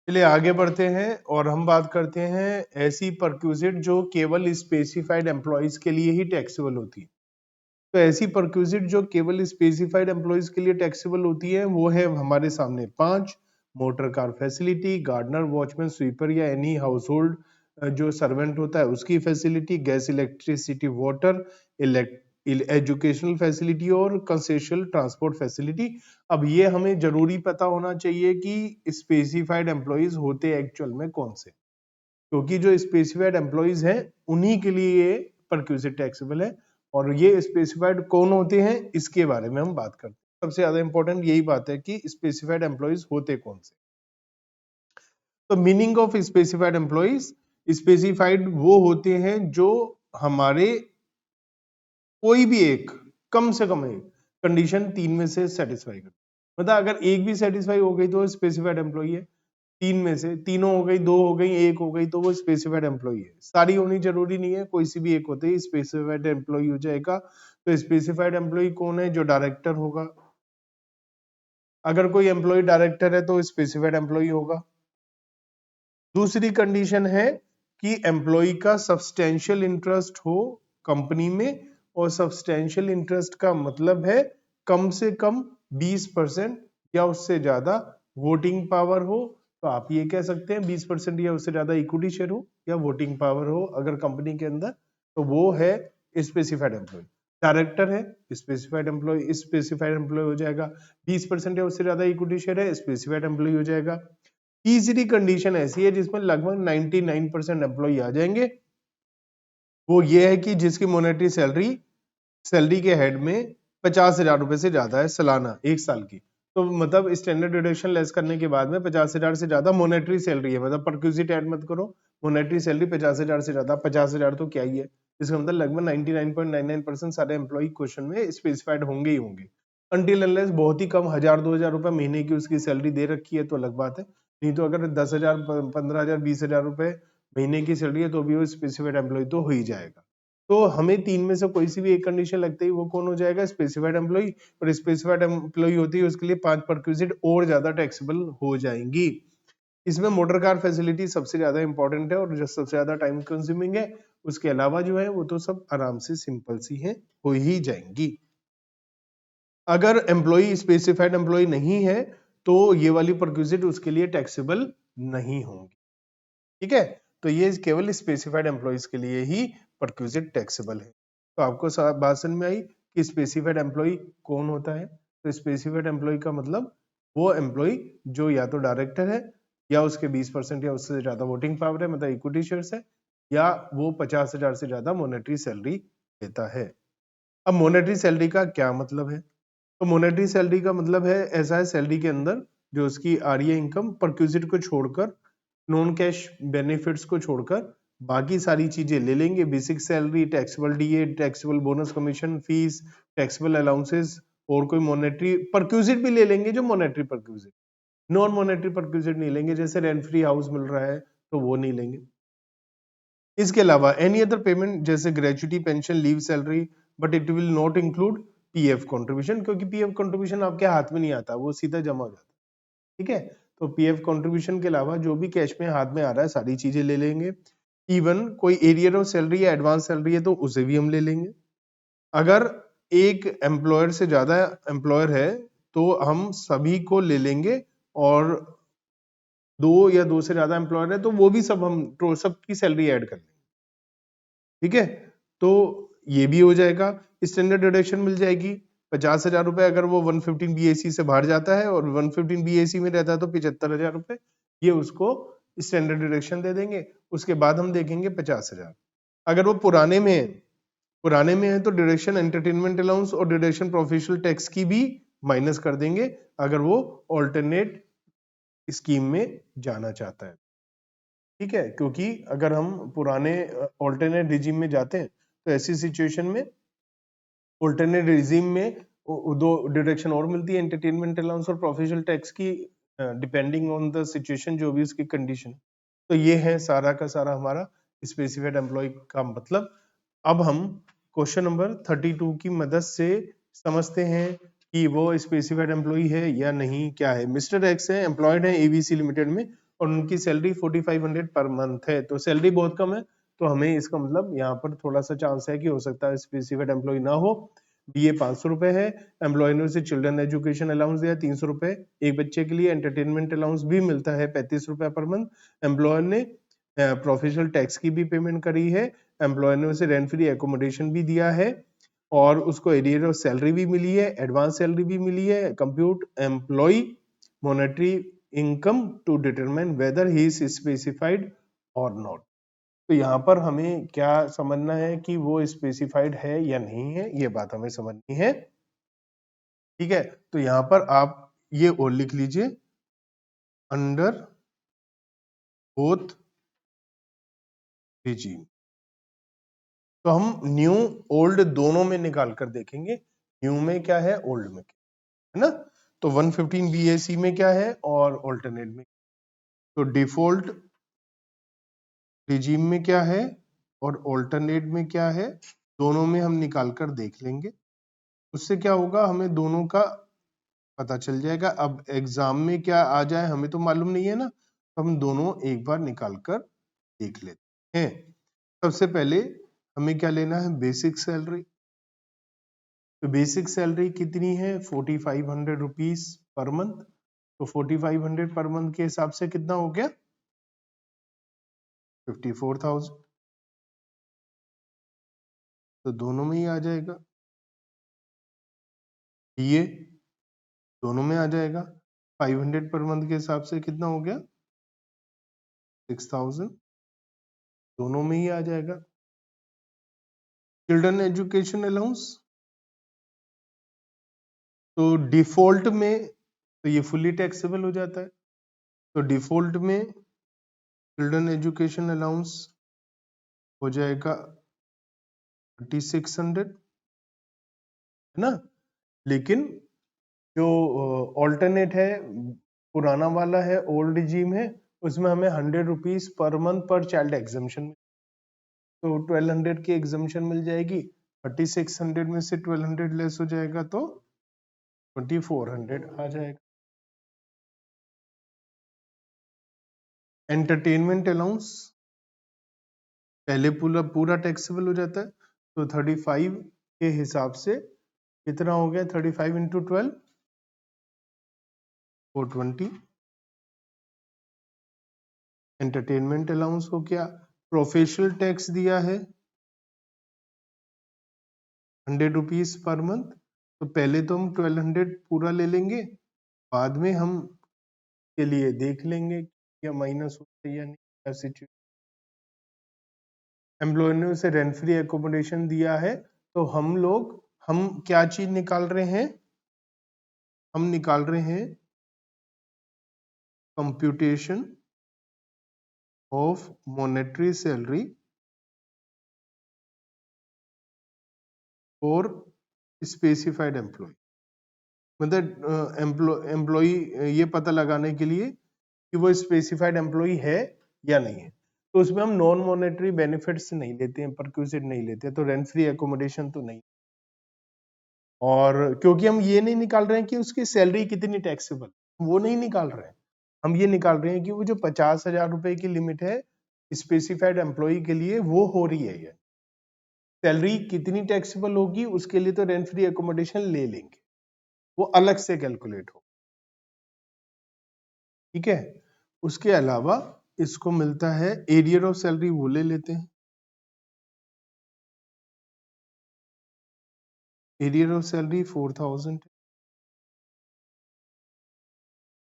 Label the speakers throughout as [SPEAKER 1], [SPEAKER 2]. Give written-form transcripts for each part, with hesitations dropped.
[SPEAKER 1] चलिए आगे बढ़ते हैं और हम बात करते हैं ऐसी परक्विजिट जो केवल स्पेसिफाइड एम्प्लॉयज के लिए ही टैक्सेबल होती है। तो ऐसी परक्विजिट जो केवल स्पेसिफाइड एम्प्लॉयज के लिए टैक्सेबल होती है वो है हमारे सामने 5। Motor car facility, gardener, watchman, sweeper या एनी हाउस होल्ड जो सर्वेंट होता है उसकी facility, gas, electricity, water, educational facility और कंसेशनल ट्रांसपोर्ट फैसिलिटी। अब ये हमें जरूरी पता होना चाहिए कि स्पेसिफाइड एम्प्लॉयज होते एक्चुअल में कौन से, क्योंकि जो स्पेसिफाइड एम्प्लॉयज हैं उन्हीं के लिए ये परक्विजिट टैक्सेबल है। और ये स्पेसिफाइड कौन होते हैं इसके बारे में हम बात करते हैं। सबसे ज्यादा इंपॉर्टेंट यही बात है कि स्पेसिफाइड एम्प्लॉयज होते कौन से। तो meaning of specified employees, specified वो होते हैं जो हमारे कोई भी एक, कम से कम एक कंडीशन 3 में से सेटिस्फाई कर, मतलब अगर एक भी सेटिस्फाई हो गई तो स्पेसिफाइड एम्प्लॉई है। 3 में से तीनों हो गई, 2 हो गई, 1 हो गई तो वो स्पेसिफाइड एम्प्लॉई है। सारी होनी जरूरी नहीं है, कोई सी भी एक होते ही स्पेसिफाइड एम्प्लॉई हो जाएगा। तो स्पेसिफाइड एम्प्लॉई कौन है? जो डायरेक्टर होगा। अगर कोई एम्प्लॉय डायरेक्टर है तो स्पेसिफाइड एम्प्लॉय होगा। दूसरी कंडीशन है कि एम्प्लॉय का सब्सटेंशियल इंटरेस्ट हो कंपनी में, और सब्सटेंशियल इंटरेस्ट का मतलब है कम से कम 20% या उससे ज्यादा वोटिंग पावर हो। तो आप ये कह सकते हैं 20% या उससे ज्यादा इक्विटी शेयर हो या वोटिंग पावर हो अगर कंपनी के अंदर, तो वो है स्पेसिफाइड एम्प्लॉय। डायरेक्टर है स्पेसिफाइड एम्प्लॉय हो जाएगा। 20% या उससे ज्यादा इक्विटी शेयर है, स्पेसिफाइड एम्प्लॉय हो जाएगा। तीसरी कंडीशन ऐसी है जिसमें लगभग 99% एम्प्लॉय आ जाएंगे। वो ये है कि जिसकी मॉनेटरी सैलरी के हेड में 50,000 रुपए से ज्यादा है सालाना, एक साल की। तो मतलब स्टैंडर्ड डिडक्शन लेस करने के बाद में 50,000 से ज्यादा मॉनेटरी सैलरी है, मतलब परक्विजिट ऐड मत करो, मॉनेटरी सैलरी 50,000 से ज्यादा। 50,000 तो क्या ही है, इसका मतलब लगभग 99.99% सारे एम्प्लॉय क्वेश्चन में स्पेसिफाइड होंगे ही होंगे। अनटिल अनलेस बहुत ही कम 1,000-2,000 रुपए महीने की उसकी सैलरी दे रखी है तो अलग बात है। नहीं तो अगर 10,000, 15,000, 20,000 रुपए महीने की सैलरी है तो भी वो स्पेसिफाइड एम्प्लॉय तो हो ही जाएगा। तो हमें 3 में से कोई सी भी एक कंडीशन लगते ही वो कौन हो जाएगा? Specified employ. और स्पेसिफाइड एम्प्लॉय होती है उसके लिए 5 परक्विजिट और ज्यादा टैक्सेबल हो जाएंगी। इसमें मोटर कार फैसिलिटी सबसे ज्यादा इंपॉर्टेंट है और जो सबसे ज्यादा टाइम कंज्यूमिंग है। उसके अलावा जो है वो तो सब आराम से सिंपल सी है, हो ही जाएंगी। अगर एम्प्लॉय स्पेसिफाइड एम्प्लॉय नहीं है तो ये वाली परक्विजिट उसके लिए टैक्सेबल नहीं होंगी। ठीक है, तो ये केवल स्पेसिफाइड एम्प्लॉयज के लिए ही परक्विजिट टैक्सेबल है। तो आपको बात समझ में आई कि स्पेसिफाइड एम्प्लॉय कौन होता है? तो स्पेसिफाइड एम्प्लॉय का मतलब वो एम्प्लॉय जो या तो डायरेक्टर है, या उसके 20% या उससे ज्यादा वोटिंग पावर है, मतलब इक्विटी शेयर्स है, या वो 50,000 से ज्यादा मॉनेटरी सैलरी देता है। अब मॉनेटरी सैलरी का क्या मतलब है? तो मॉनेटरी सैलरी का मतलब है ऐसा है सैलरी के अंदर जो उसकी आ रही है इनकम, परक्विजिट को छोड़कर, नॉन कैश बेनिफिट्स को छोड़कर बाकी सारी चीजें ले लेंगे। Basic salary, taxable DA, taxable bonus, commission, fees, taxable allowances, और कोई मॉनेटरी परक्विजिट भी ले लेंगे जो monetary perquisite. Non monetary perquisite नहीं लेंगे, जैसे रेंट फ्री हाउस मिल रहा है तो वो नहीं लेंगे। इसके अलावा एनी अदर पेमेंट जैसे gratuity, pension, leave, salary, but it will not include PF contribution, क्योंकि पीएफ कंट्रीब्यूशन आपके हाथ में नहीं आता, वो सीधा जमा हो जाता है। ठीक है, तो पीएफ कंट्रीब्यूशन के अलावा जो भी कैश में हाथ में आ रहा है सारी चीजें ले लेंगे। इवन कोई एरियर ऑफ सैलरी या एडवांस सैलरी है तो उसे भी हम ले लेंगे। अगर एक एम्प्लॉयर से ज्यादा एम्प्लॉयर है तो हम सभी को ले लेंगे, और 2 या 2 से ज्यादा एम्प्लॉयर है तो वो भी सब हम तो सबकी सैलरी ऐड कर लेंगे। ठीक है, तो ये भी हो जाएगा। स्टैंडर्ड डिडक्शन मिल जाएगी 50,000 रुपए अगर वो 115 बीएसी से बाहर जाता है, और 115 बीएसी में रहता है तो 75,000 रुपए, ये उसको स्टैंडर्ड डिडक्शन दे देंगे। उसके बाद हम देखेंगे 50,000। अगर वो पुराने में है तो डिडक्शन एंटरटेनमेंट अलाउंस और डिडक्शन प्रोफेशनल टैक्स की भी माइनस कर देंगे अगर वो ऑल्टरनेट स्कीम में जाना चाहता है। ठीक है, क्योंकि अगर हम पुराने ऑल्टरनेट रिजीम में जाते हैं तो ऐसी सिचुएशन में ऑल्टरनेट रिजीम में दो डिडक्शन और मिलती है, एंटरटेनमेंट अलाउंस और प्रोफेशनल टैक्स की, डिपेंडिंग ऑन द सिचुएशन जो भी उसकी कंडीशन। तो ये है सारा का सारा हमारा स्पेसिफाइड एम्प्लॉय का मतलब। अब हम क्वेश्चन नंबर 32 की मदद से समझते हैं कि वो स्पेसिफाइड एम्प्लॉय है या नहीं, क्या है। मिस्टर एक्स है, एम्प्लॉयड है एबीसी लिमिटेड में, और उनकी सैलरी 4500 पर मंथ है, तो सैलरी बहुत कम है, तो हमें इसका मतलब यहाँ पर थोड़ा सा चांस है कि हो सकता है स्पेसिफाइड एम्प्लॉय ना हो। डीए 500 रुपए है, एम्प्लॉय ने उसे चिल्ड्रन एजुकेशन अलाउंस दिया 300 रुपए, एक बच्चे के लिए एंटरटेनमेंट अलाउंस भी मिलता है 35 रुपए पर मंथ, एम्प्लॉयर ने प्रोफेशनल टैक्स की भी पेमेंट करी है, एम्प्लॉयर ने उसे रेंट फ्री एकोमोडेशन भी दिया है, और उसको एरियर ऑफ सैलरी भी मिली है, एडवांस सैलरी भी मिली है। Compute employ monetary income to determine whether he is specified और नॉट। तो यहाँ पर हमें क्या समझना है कि वो स्पेसिफाइड है या नहीं है, ये बात हमें समझनी है। ठीक है, तो यहाँ पर आप ये और लिख लीजिए, अंडर बोथ रिजीम। तो हम न्यू ओल्ड दोनों में निकाल कर देखेंगे, न्यू में क्या है, ओल्ड में क्या है ना। तो 115 बीएसी में क्या है और ऑल्टरनेट में, तो डिफॉल्ट रिजीम में क्या है और ऑल्टरनेट में क्या है, दोनों में हम निकाल कर देख लेंगे। उससे क्या होगा, हमें दोनों का पता चल जाएगा। अब एग्जाम में क्या आ जाए हमें तो मालूम नहीं है ना, तो हम दोनों एक बार निकाल कर देख लेते हैं। सबसे पहले हमें क्या लेना है, बेसिक सैलरी। तो बेसिक सैलरी कितनी है, 4500 रुपीज पर मंथ। तो 4500 पर मंथ के हिसाब से कितना हो गया, 54,000। तो दोनों में ही आ जाएगा, ये दोनों में आ जाएगा। 500 पर मंथ के हिसाब से कितना हो गया, 6000, दोनों में ही आ जाएगा। चिल्ड्रन एजुकेशन अलाउंस, तो डिफॉल्ट में तो ये फुली टैक्सेबल हो जाता है, तो डिफॉल्ट में चिल्ड्रन एजुकेशन अलाउंस हो जाएगा 3600, है ना। लेकिन जो ऑल्टरनेट है, पुराना वाला है, ओल्ड रिजीम है, उसमें हमें 100 रुपीज पर मंथ पर चाइल्ड एग्जाम्शन, तो 1200 की एग्जाम्शन मिल जाएगी। 3600 में से 1200 लेस हो जाएगा तो 2400 आ जाएगा। एंटरटेनमेंट अलाउंस पहले पूरा पूरा टैक्सेबल हो जाता है, तो 35 के हिसाब से कितना हो गया, 35 इंटू 12 420। एंटरटेनमेंट अलाउंस हो गया। प्रोफेशनल टैक्स दिया है 100 रुपीज पर मंथ, तो पहले तो हम 1200 पूरा ले लेंगे, बाद में हम के लिए देख लेंगे या माइनस होता है या नहीं। एम्प्लॉयर ने उसे रेंट फ्री एकोमोडेशन दिया है, तो हम क्या चीज निकाल रहे हैं, हम निकाल रहे हैं कंप्यूटेशन ऑफ मॉनेटरी सैलरी और स्पेसिफाइड एम्प्लॉय। मतलब एम्प्लॉय ये पता लगाने के लिए कि वो स्पेसिफाइड एम्प्लॉय है या नहीं है। तो उसमें हम नॉन मॉनेटरी बेनिफिट्स नहीं लेते हैं, परक्यूजिट नहीं लेते, तो रेंट फ्री एकोमोडेशन तो नहीं। और क्योंकि हम ये नहीं निकाल रहे हैं कि उसकी सैलरी कितनी टैक्सेबल, वो नहीं निकाल रहे हैं, हम ये निकाल रहे हैं कि वो जो 50,000 रुपए की लिमिट है स्पेसिफाइड एम्प्लॉय के लिए वो हो रही है, सैलरी कितनी टैक्सेबल होगी उसके लिए तो रेंट फ्री एकोमोडेशन ले लेंगे, वो अलग से कैलकुलेट हो। ठीक है, उसके अलावा इसको मिलता है एरियर ऑफ सैलरी, वो ले लेते हैं। Arrear of salary 4000,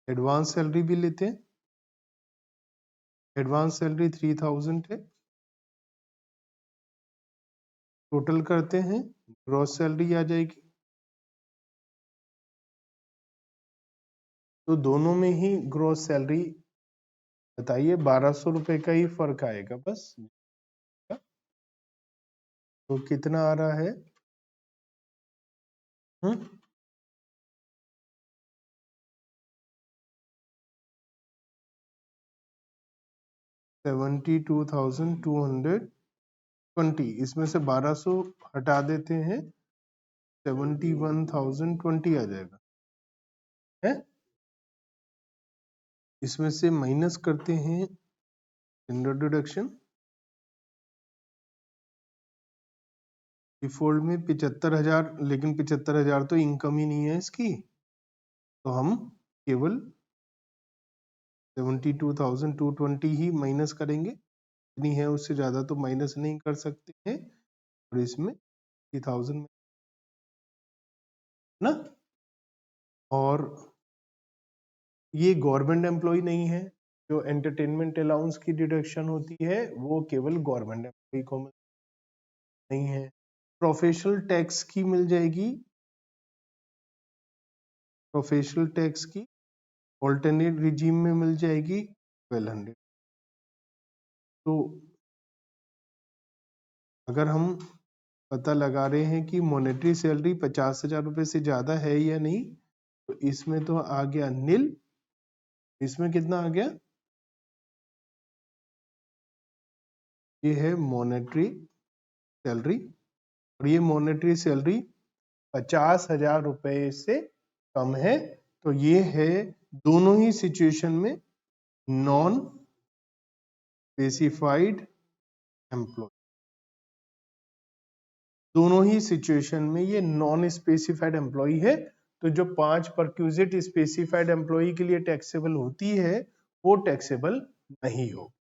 [SPEAKER 1] advance salary भी लेते हैं, एडवांस सैलरी 3000 है। टोटल करते हैं, ग्रॉस सैलरी आ जाएगी, तो दोनों में ही ग्रॉस सैलरी बताइए 1200 रुपए का ही फर्क आएगा बस। तो कितना आ रहा है, 72,220। इसमें से 1200 हटा देते हैं, 71,020 आ जाएगा, है इसमें से माइनस करते हैं स्टैंडर्ड डिडक्शन। डिफॉल्ट में 75,000, लेकिन 75,000 तो इनकम ही नहीं है इसकी, तो हम केवल 72,220 ही माइनस करेंगे। इतनी है, उससे ज्यादा तो माइनस नहीं कर सकते हैं। और इसमें 30,000 ना, और ये गवर्नमेंट एम्प्लॉय नहीं है। जो एंटरटेनमेंट अलाउंस की डिडक्शन होती है वो केवल गवर्नमेंट एम्प्लॉय को नहीं है। प्रोफेशनल टैक्स की मिल जाएगी, प्रोफेशनल टैक्स की ऑल्टरनेट रिजीम में मिल जाएगी 1200। तो अगर हम पता लगा रहे हैं कि मॉनेटरी सैलरी 50,000 रुपए से ज्यादा है या नहीं, तो इसमें तो आ गया नील। इसमें कितना आ गया, ये है मॉनेटरी सैलरी, और ये मॉनेटरी सैलरी 50,000 रुपए से कम है। तो ये है दोनों ही सिचुएशन में नॉन स्पेसिफाइड एम्प्लॉय। दोनों ही सिचुएशन में ये नॉन स्पेसिफाइड एम्प्लॉय है। तो जो 5 परक्यूजिट स्पेसिफाइड एम्प्लॉय के लिए टैक्सेबल होती है वो टैक्सेबल नहीं होगी।